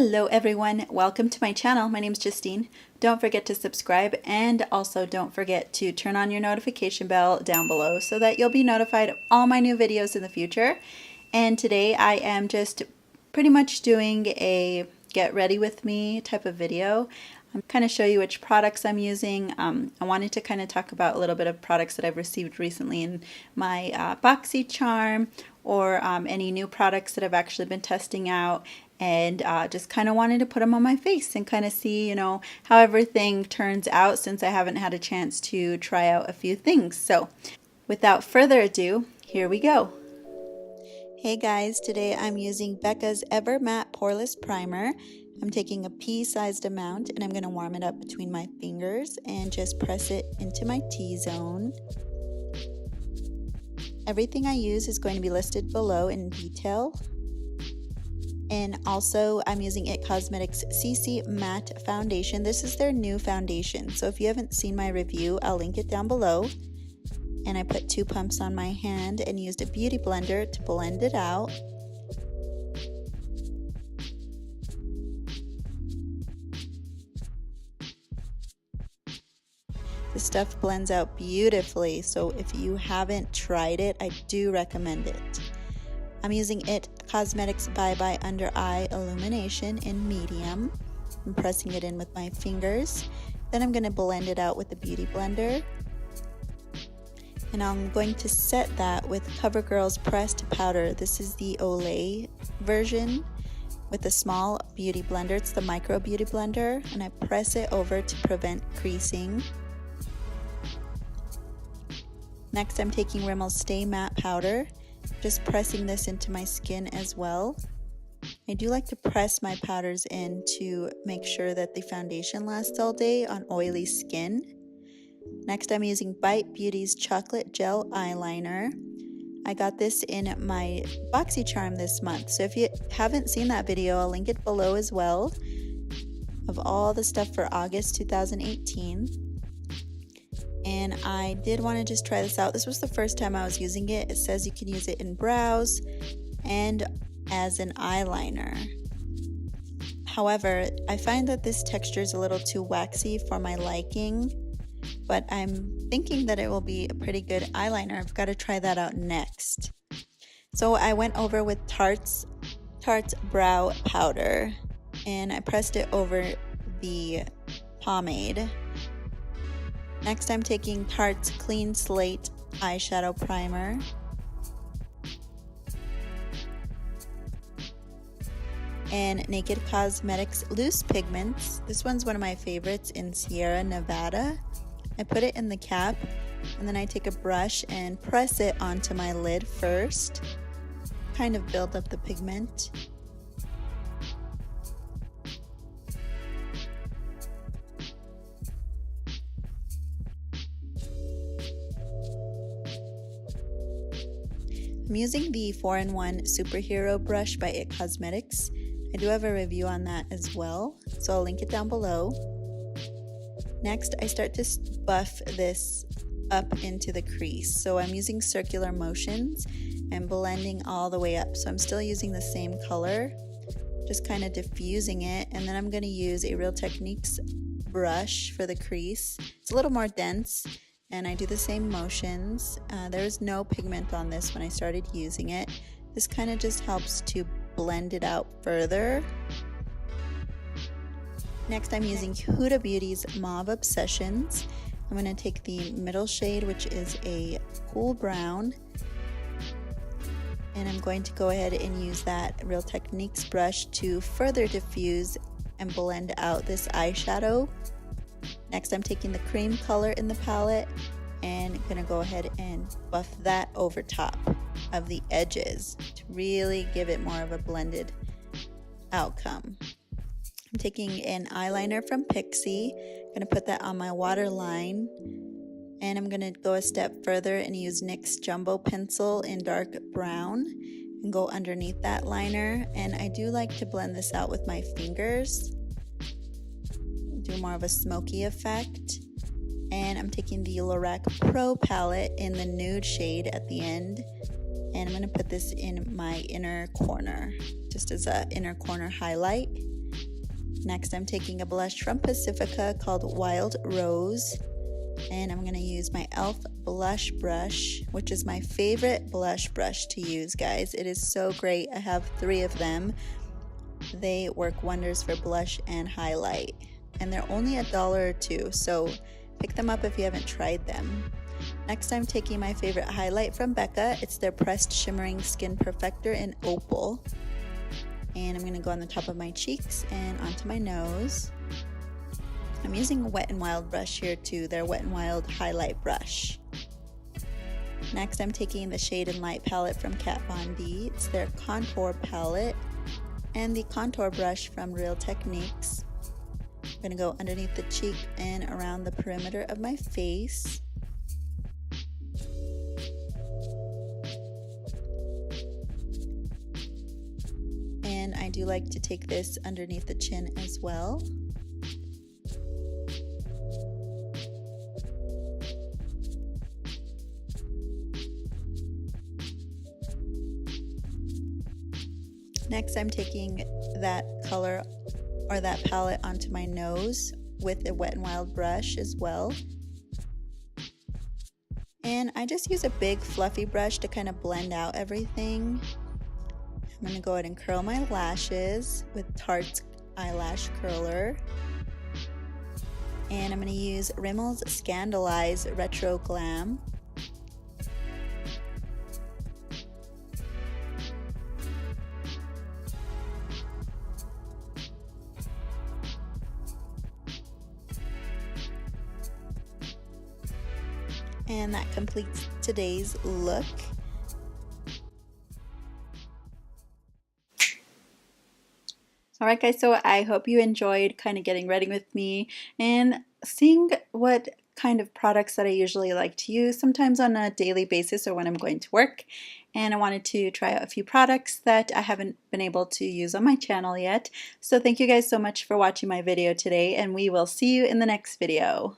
Hello everyone, welcome to my channel. My name is Justine. Don't forget to subscribe and also don't forget to turn on your notification bell down below so that you'll be notified of all my new videos in the future. And today I am just pretty much doing a get ready with me type of video. I'm kind of show you which products I'm using. I wanted to kind of talk about a little bit of products that I've received recently in my Boxycharm or any new products that I've actually been testing out, and just kind of wanted to put them on my face and kind of see, how everything turns out since I haven't had a chance to try out a few things. So without further ado, here we go. Hey guys, today I'm using Becca's Ever Matte Poreless Primer. I'm taking a pea-sized amount and I'm going to warm it up between my fingers and just press it into my T-zone. Everything I use is going to be listed below in detail. And also I'm using IT Cosmetics CC Matte Foundation. This is their new foundation. So if you haven't seen my review, I'll link it down below. And I put 2 pumps on my hand and used a beauty blender to blend it out. The stuff blends out beautifully, so if you haven't tried it, I do recommend it. I'm using IT Cosmetics Bye Bye Undereye Illumination in medium. I'm pressing it in with my fingers. Then I'm going to blend it out with the beauty blender. And I'm going to set that with Covergirl's pressed powder. This is the Olay version with a small beauty blender. It's the micro beauty blender, and I press it over to prevent creasing. Next, I'm taking Rimmel's Stay Matte Powder, just pressing this into my skin as well. I do like to press my powders in to make sure that the foundation lasts all day on oily skin. Next, I'm using Bite Beauty's Chocolate Gel Eyeliner. I got this in my Boxycharm this month, so if you haven't seen that video, I'll link it below as well, of all the stuff for August 2018. And I did want to just try this out. This was the first time I was using it. It says you can use it in brows and as an eyeliner. However, I find that this texture is a little too waxy for my liking, but I'm thinking that it will be a pretty good eyeliner. I've got to try that out next. So I went over with Tarte's Brow Powder and I pressed it over the pomade. Next, I'm taking Tarte's Clean Slate Eyeshadow Primer. And Naked Cosmetics Loose Pigments. This one's one of my favorites in Sierra Nevada. I put it in the cap, and then I take a brush and press it onto my lid first. Kind of build up the pigment. I'm using the 4-in-1 Superhero Brush by IT Cosmetics. I do have a review on that as well, so I'll link it down below. Next, I start to buff this up into the crease. So I'm using circular motions and blending all the way up. So I'm still using the same color, just kind of diffusing it. And then I'm going to use a Real Techniques brush for the crease. It's a little more dense. And I do the same motions. There was no pigment on this when I started using it. This kind of just helps to blend it out further. Next, I'm using Huda Beauty's Mauve Obsessions. I'm going to take the middle shade, which is a cool brown. And I'm going to go ahead and use that Real Techniques brush to further diffuse and blend out this eyeshadow. Next, I'm taking the cream color in the palette and I'm going to go ahead and buff that over top of the edges to really give it more of a blended outcome. I'm taking an eyeliner from Pixie. I'm going to put that on my waterline, and I'm going to go a step further and use NYX Jumbo Pencil in dark brown and go underneath that liner. And I do like to blend this out with my fingers. Do more of a smoky effect. And I'm taking the Lorac Pro palette in the nude shade at the end, and I'm going to put this in my inner corner just as a inner corner highlight. Next, I'm taking a blush from Pacifica called WildRose, and I'm going to use my e.l.f. blush brush, which is my favorite blush brush to use, guys. It is so great. I have 3 of them. They work wonders for blush and highlight, and they're only $1 or $2, so pick them up if you haven't tried them. Next, I'm taking my favorite highlight from Becca. It's their Pressed Shimmering Skin Perfector in Opal. And I'm going to go on the top of my cheeks and onto my nose. I'm using a Wet n Wild brush here too, their Wet n Wild highlight brush. Next, I'm taking the Shade and Light palette from Kat Von D. It's their contour palette and the contour brush from Real Techniques. I'm going to go underneath the cheek and around the perimeter of my face. And I do like to take this underneath the chin as well. Next, I'm taking that color or that palette onto my nose with a Wet n Wild brush as well. And I just use a big fluffy brush to kind of blend out everything. I'm going to go ahead and curl my lashes with Tarte's eyelash curler. And I'm going to use Rimmel's Scandalize Retro Glam. And that completes today's look. Alright guys, so I hope you enjoyed kind of getting ready with me and seeing what kind of products that I usually like to use, sometimes on a daily basis or when I'm going to work. And I wanted to try out a few products that I haven't been able to use on my channel yet. So thank you guys so much for watching my video today, and we will see you in the next video.